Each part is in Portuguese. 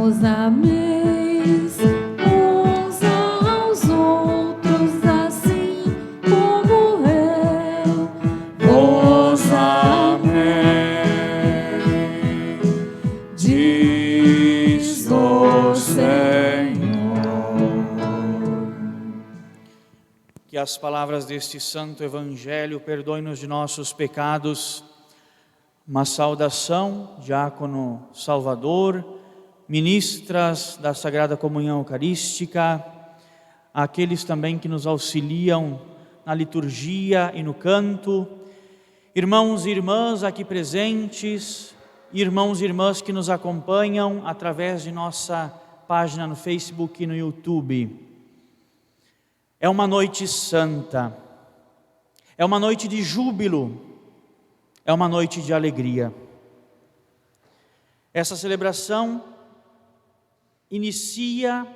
vos ameis uns aos outros, assim como eu vos amei, diz o Senhor. Que as palavras deste santo evangelho perdoem-nos de nossos pecados. Uma saudação, diácono Salvador, ministras da Sagrada Comunhão Eucarística, aqueles também que nos auxiliam na liturgia e no canto, irmãos e irmãs aqui presentes, irmãos e irmãs que nos acompanham através de nossa página no Facebook e no YouTube. É uma noite santa, é uma noite de júbilo, é uma noite de alegria. Essa celebração inicia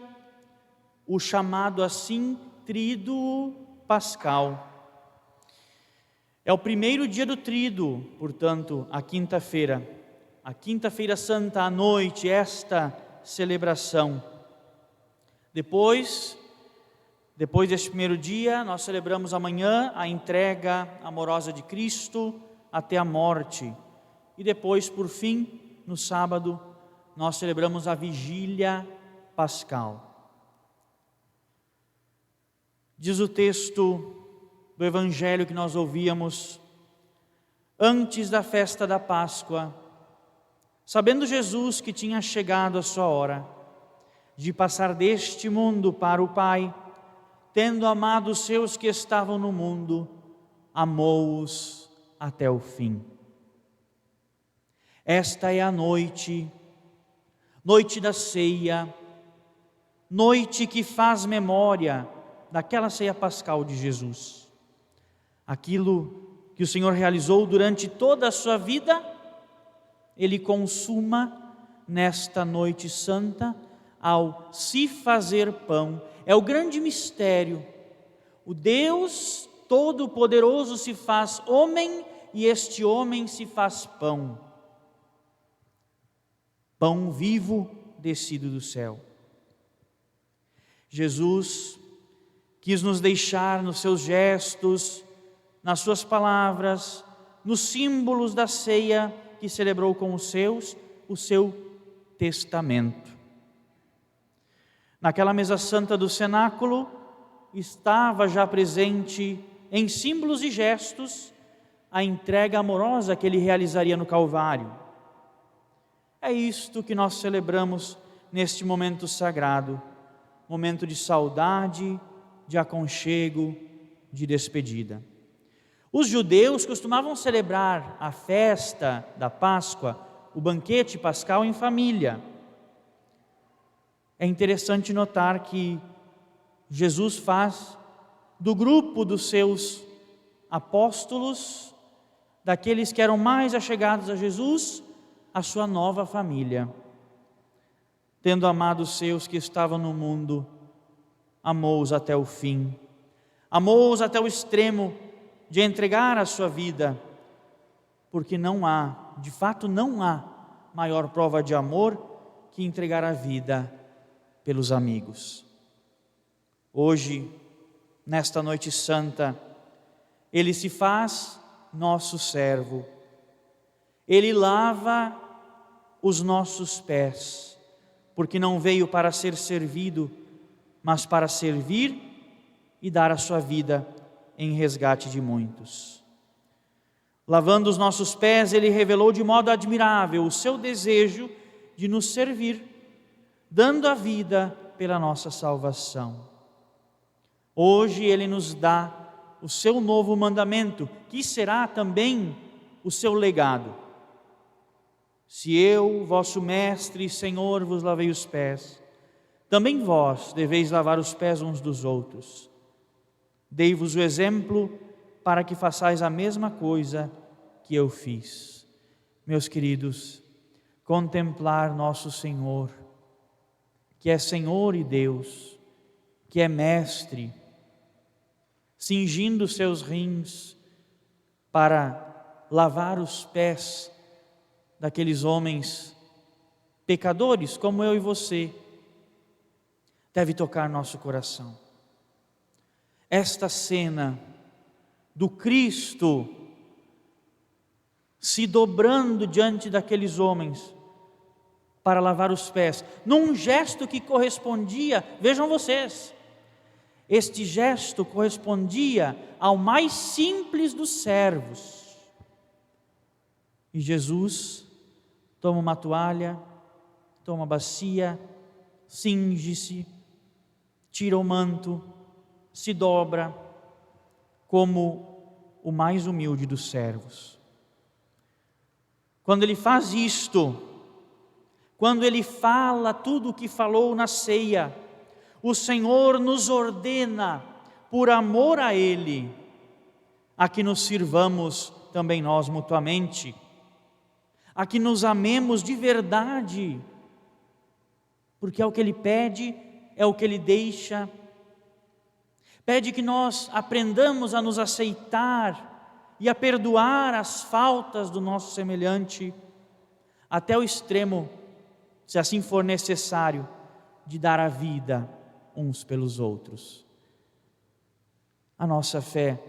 o chamado assim Tríduo Pascal. É o primeiro dia do Tríduo, portanto, a quinta-feira santa, à noite, esta celebração. Depois deste primeiro dia, nós celebramos amanhã a entrega amorosa de Cristo até a morte. E depois, por fim, no sábado, nós celebramos a vigília pascal. Diz o texto do evangelho que nós ouvíamos: antes da festa da Páscoa, sabendo Jesus que tinha chegado a sua hora de passar deste mundo para o Pai, tendo amado os seus que estavam no mundo, amou-os até o fim. Esta é a noite da ceia, noite que faz memória daquela ceia pascal de Jesus. Aquilo que o Senhor realizou durante toda a sua vida, Ele consuma nesta noite santa ao se fazer pão. É o grande mistério. O Deus Todo-Poderoso se faz homem e este homem se faz pão. Pão vivo descido do céu. Jesus quis nos deixar nos seus gestos, nas suas palavras, nos símbolos da ceia que celebrou com os seus, o seu testamento. Naquela mesa santa do cenáculo, estava já presente em símbolos e gestos a entrega amorosa que Ele realizaria no Calvário. É isto que nós celebramos neste momento sagrado, momento de saudade, de aconchego, de despedida. Os judeus costumavam celebrar a festa da Páscoa, o banquete pascal, em família. É interessante notar que Jesus faz do grupo dos seus apóstolos, daqueles que eram mais achegados a Jesus, a sua nova família. Tendo amado os seus que estavam no mundo, amou-os até o fim. Amou-os até o extremo de entregar a sua vida, porque de fato não há maior prova de amor que entregar a vida pelos amigos. Hoje, nesta noite santa, Ele se faz nosso servo. Ele lava os nossos pés, porque não veio para ser servido, mas para servir e dar a sua vida em resgate de muitos. Lavando os nossos pés, Ele revelou de modo admirável o seu desejo de nos servir, dando a vida pela nossa salvação. Hoje Ele nos dá o seu novo mandamento, que será também o seu legado. Se eu, vosso mestre e Senhor, vos lavei os pés, também vós deveis lavar os pés uns dos outros. Dei-vos o exemplo para que façais a mesma coisa que eu fiz. Meus queridos, contemplar nosso Senhor, que é Senhor e Deus, que é Mestre, cingindo seus rins para lavar os pés daqueles homens pecadores como eu e você, deve tocar nosso coração. Esta cena do Cristo se dobrando diante daqueles homens para lavar os pés, num gesto que correspondia, vejam vocês, este gesto correspondia ao mais simples dos servos. E Jesus toma uma toalha, toma uma bacia, cinge-se, tira o manto, se dobra como o mais humilde dos servos. Quando ele faz isto, quando ele fala tudo o que falou na ceia, o Senhor nos ordena, por amor a Ele, a que nos sirvamos também nós mutuamente, a que nos amemos de verdade, porque é o que Ele pede, é o que Ele deixa. Pede que nós aprendamos a nos aceitar e a perdoar as faltas do nosso semelhante, até o extremo, se assim for necessário, de dar a vida uns pelos outros. A nossa fé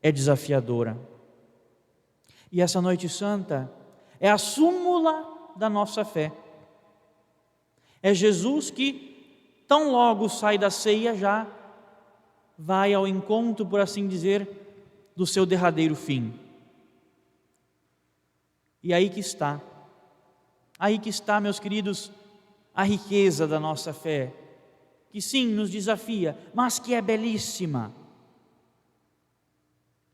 é desafiadora. E essa noite santa é a súmula da nossa fé. É Jesus que, tão logo sai da ceia, já vai ao encontro, por assim dizer, do seu derradeiro fim. E aí que está, meus queridos, a riqueza da nossa fé, que sim, nos desafia, mas que é belíssima.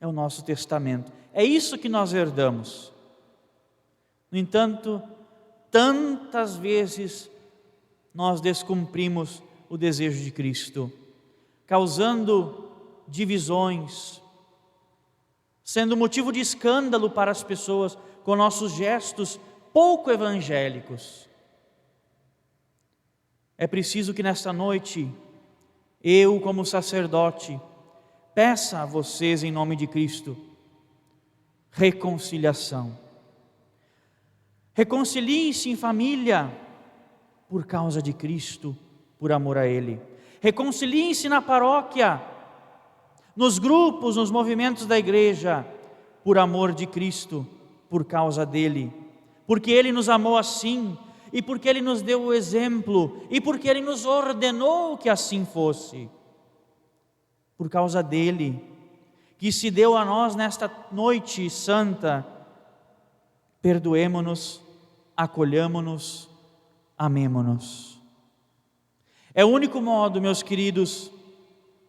É o nosso testamento, é isso que nós herdamos. No entanto, tantas vezes nós descumprimos o desejo de Cristo, causando divisões, sendo motivo de escândalo para as pessoas com nossos gestos pouco evangélicos. É preciso que nesta noite, eu como sacerdote, peça a vocês em nome de Cristo, reconciliação. Reconciliem-se em família, por causa de Cristo, por amor a Ele. Reconciliem-se na paróquia, nos grupos, nos movimentos da igreja, por amor de Cristo, por causa dEle. Porque Ele nos amou assim, e porque Ele nos deu o exemplo, e porque Ele nos ordenou que assim fosse. Por causa dEle, que se deu a nós nesta noite santa, perdoemo-nos, acolhamo-nos, amemo-nos. É o único modo, meus queridos,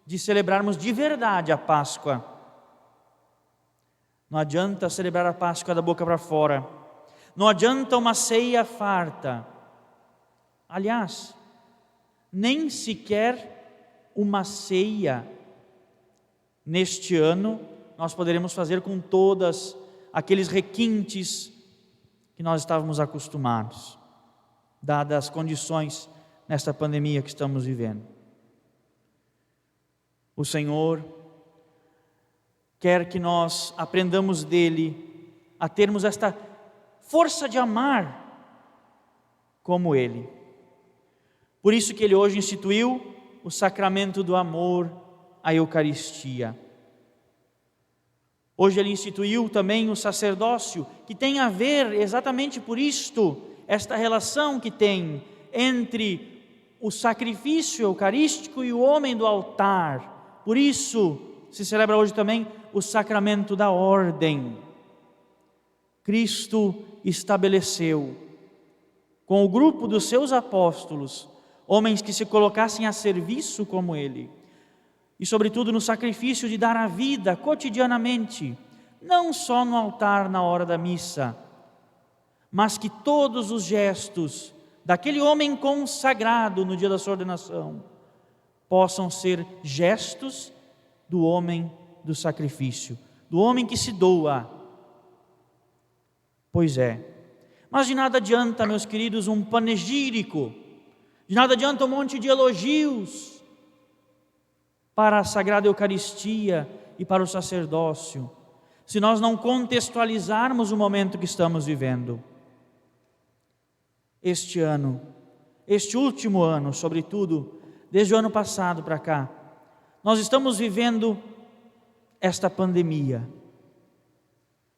de celebrarmos de verdade a Páscoa. Não adianta celebrar a Páscoa da boca para fora. Não adianta uma ceia farta. Aliás, nem sequer uma ceia neste ano nós poderemos fazer com todos aqueles requintes que nós estávamos acostumados, dadas as condições nesta pandemia que estamos vivendo. O Senhor quer que nós aprendamos dEle a termos esta força de amar como Ele. Por isso que Ele hoje instituiu o sacramento do amor, a Eucaristia. Hoje Ele instituiu também o sacerdócio, que tem a ver exatamente por isto, esta relação que tem entre o sacrifício eucarístico e o homem do altar. Por isso se celebra hoje também o sacramento da ordem. Cristo estabeleceu, com o grupo dos seus apóstolos, homens que se colocassem a serviço como Ele, e sobretudo no sacrifício de dar a vida cotidianamente, não só no altar na hora da missa, mas que todos os gestos daquele homem consagrado no dia da sua ordenação possam ser gestos do homem do sacrifício, do homem que se doa. Pois é, mas de nada adianta, meus queridos, um panegírico, de nada adianta um monte de elogios para a Sagrada Eucaristia e para o sacerdócio, se nós não contextualizarmos o momento que estamos vivendo. este ano, este último ano, sobretudo, desde o ano passado para cá, nós estamos vivendo esta pandemia.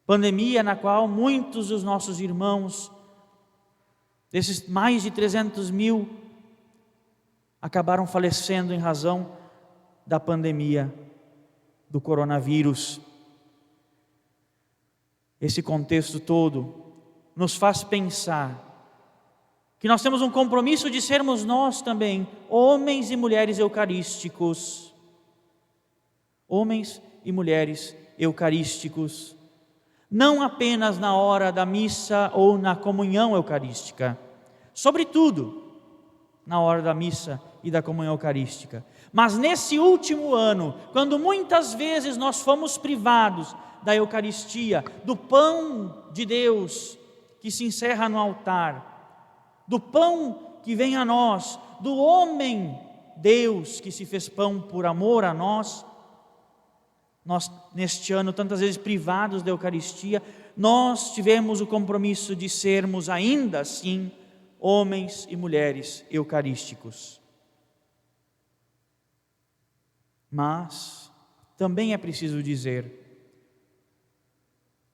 Pandemia na qual muitos dos nossos irmãos, desses mais de 300 mil, acabaram falecendo em razão da pandemia do coronavírus. Esse contexto todo nos faz pensar que nós temos um compromisso de sermos nós também homens e mulheres eucarísticos. Homens e mulheres eucarísticos. Não apenas na hora da missa ou na comunhão eucarística. Sobretudo na hora da missa e da comunhão eucarística. Mas nesse último ano, quando muitas vezes nós fomos privados da Eucaristia, do pão de Deus que se encerra no altar, do pão que vem a nós, do homem Deus que se fez pão por amor a nós neste ano tantas vezes privados da Eucaristia, nós tivemos o compromisso de sermos ainda assim homens e mulheres eucarísticos. Mas também é preciso dizer,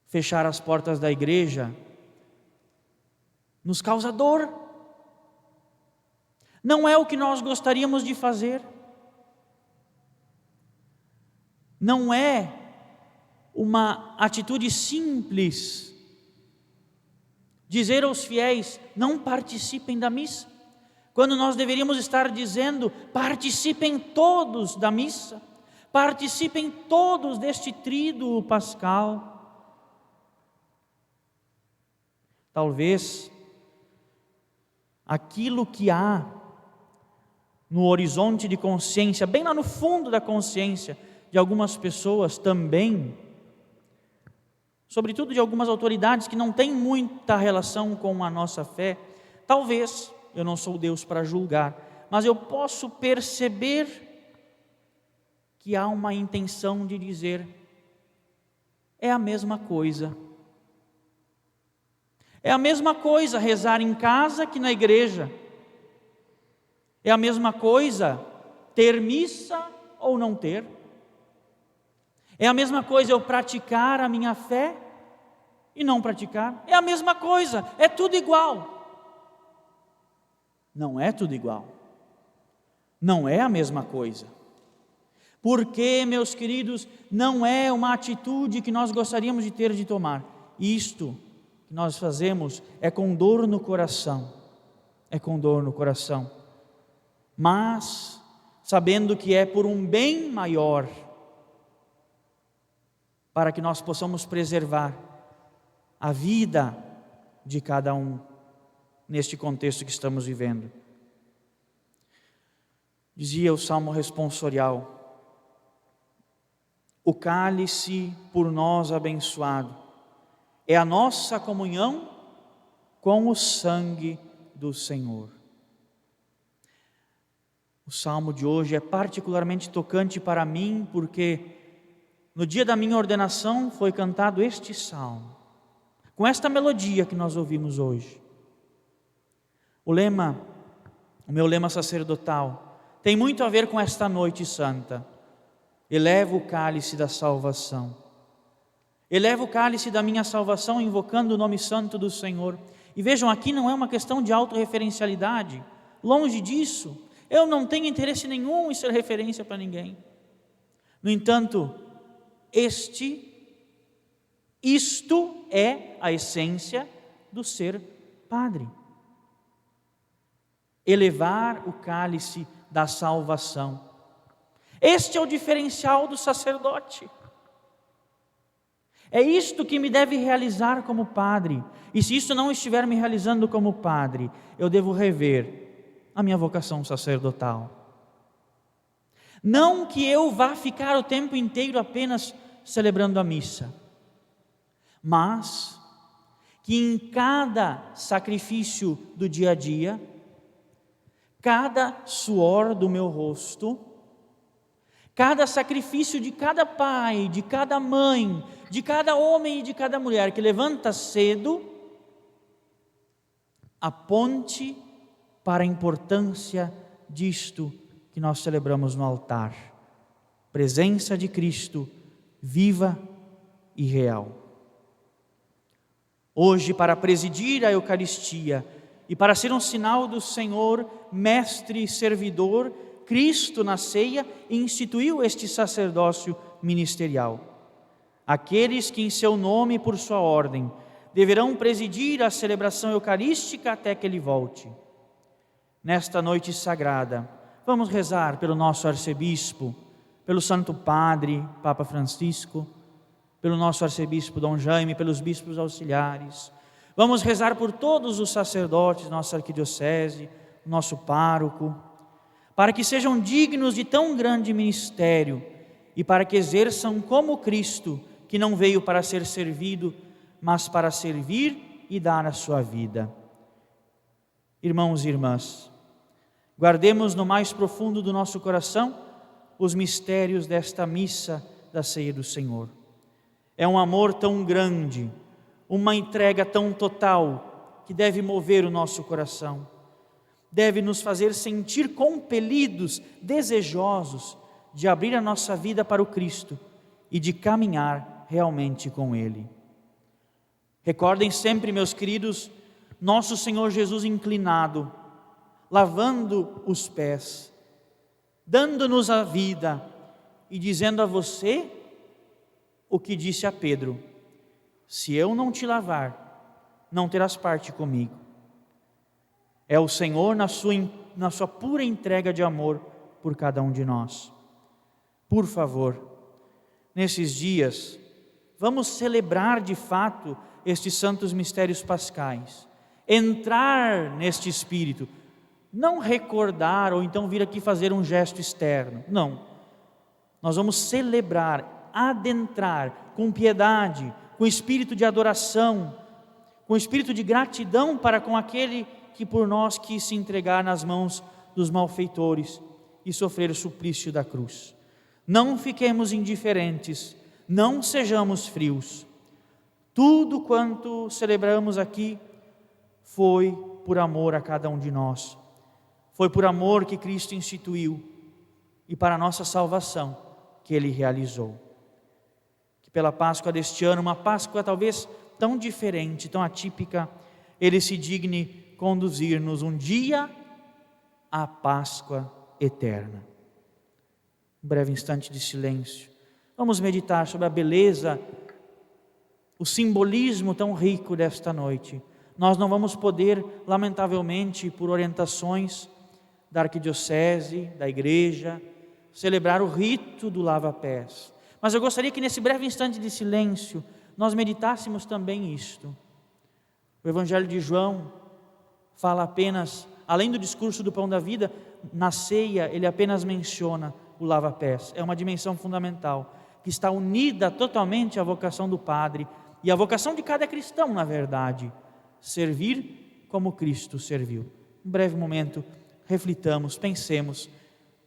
fechar as portas da igreja nos causa dor. Não é o que nós gostaríamos de fazer. Não é uma atitude simples dizer aos fiéis: não participem da missa, quando nós deveríamos estar dizendo: participem todos da missa, participem todos deste tríduo pascal. Talvez aquilo que há no horizonte de consciência, bem lá no fundo da consciência de algumas pessoas também, sobretudo de algumas autoridades que não têm muita relação com a nossa fé, talvez, eu não sou Deus para julgar, mas eu posso perceber que há uma intenção de dizer: é a mesma coisa. É a mesma coisa rezar em casa que na igreja. É a mesma coisa ter missa ou não ter. É a mesma coisa eu praticar a minha fé e não praticar. É a mesma coisa, é tudo igual. Não é tudo igual. Não é a mesma coisa. Porque, meus queridos, não é uma atitude que nós gostaríamos de ter de tomar. Isto que nós fazemos é com dor no coração. É com dor no coração. Mas sabendo que é por um bem maior, para que nós possamos preservar a vida de cada um neste contexto que estamos vivendo. Dizia o Salmo responsorial: o cálice por nós abençoado é a nossa comunhão com o sangue do Senhor. O salmo de hoje é particularmente tocante para mim, porque no dia da minha ordenação foi cantado este salmo, com esta melodia que nós ouvimos hoje. O meu lema sacerdotal, tem muito a ver com esta noite santa. Elevo o cálice da salvação. Elevo o cálice da minha salvação, invocando o nome santo do Senhor. E vejam, aqui não é uma questão de autorreferencialidade. Longe disso. Eu não tenho interesse nenhum em ser referência para ninguém. No entanto, isto é a essência do ser padre. Elevar o cálice da salvação. Este é o diferencial do sacerdote. É isto que me deve realizar como padre. E se isso não estiver me realizando como padre, eu devo rever a minha vocação sacerdotal. Não que eu vá ficar o tempo inteiro apenas celebrando a missa, mas que em cada sacrifício do dia a dia, cada suor do meu rosto, cada sacrifício de cada pai, de cada mãe, de cada homem e de cada mulher que levanta cedo, aponte para a importância disto que nós celebramos no altar. Presença de Cristo, viva e real. Hoje, para presidir a Eucaristia e para ser um sinal do Senhor, mestre e servidor, Cristo na ceia instituiu este sacerdócio ministerial. Aqueles que em seu nome e por sua ordem deverão presidir a celebração eucarística até que Ele volte. Nesta noite sagrada, vamos rezar pelo nosso arcebispo, pelo Santo Padre, Papa Francisco, pelo nosso arcebispo Dom Jaime, pelos bispos auxiliares. Vamos rezar por todos os sacerdotes da nossa arquidiocese, nosso pároco, para que sejam dignos de tão grande ministério e para que exerçam como Cristo, que não veio para ser servido, mas para servir e dar a sua vida. Irmãos e irmãs, guardemos no mais profundo do nosso coração os mistérios desta missa da ceia do Senhor. É um amor tão grande, uma entrega tão total, que deve mover o nosso coração, deve nos fazer sentir compelidos, desejosos de abrir a nossa vida para o Cristo e de caminhar realmente com Ele. Recordem sempre, meus queridos, nosso Senhor Jesus inclinado, lavando os pés, dando-nos a vida e dizendo a você o que disse a Pedro: se eu não te lavar, não terás parte comigo. É o Senhor na sua pura entrega de amor por cada um de nós. Por favor, nesses dias, vamos celebrar de fato estes santos mistérios pascais, entrar neste espírito, não recordar ou então vir aqui fazer um gesto externo, não. Nós vamos celebrar, adentrar com piedade, com espírito de adoração, com espírito de gratidão para com aquele que por nós quis se entregar nas mãos dos malfeitores e sofrer o suplício da cruz. Não fiquemos indiferentes, não sejamos frios. Tudo quanto celebramos aqui foi por amor a cada um de nós. Foi por amor que Cristo instituiu e para a nossa salvação que Ele realizou. Que pela Páscoa deste ano, uma Páscoa talvez tão diferente, tão atípica, Ele se digne conduzir-nos um dia à Páscoa eterna. Um breve instante de silêncio. Vamos meditar sobre a beleza, o simbolismo tão rico desta noite. Nós não vamos poder, lamentavelmente, por orientações da arquidiocese, da igreja, celebrar o rito do lava-pés. Mas eu gostaria que nesse breve instante de silêncio, nós meditássemos também isto. O Evangelho de João fala apenas, além do discurso do pão da vida, na ceia ele apenas menciona o lava-pés. É uma dimensão fundamental, que está unida totalmente à vocação do Padre e à vocação de cada cristão, na verdade, servir como Cristo serviu. Um breve momento, reflitamos, pensemos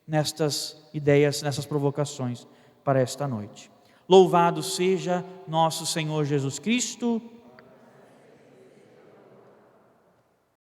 nestas ideias, nessas provocações para esta noite. Louvado seja nosso Senhor Jesus Cristo.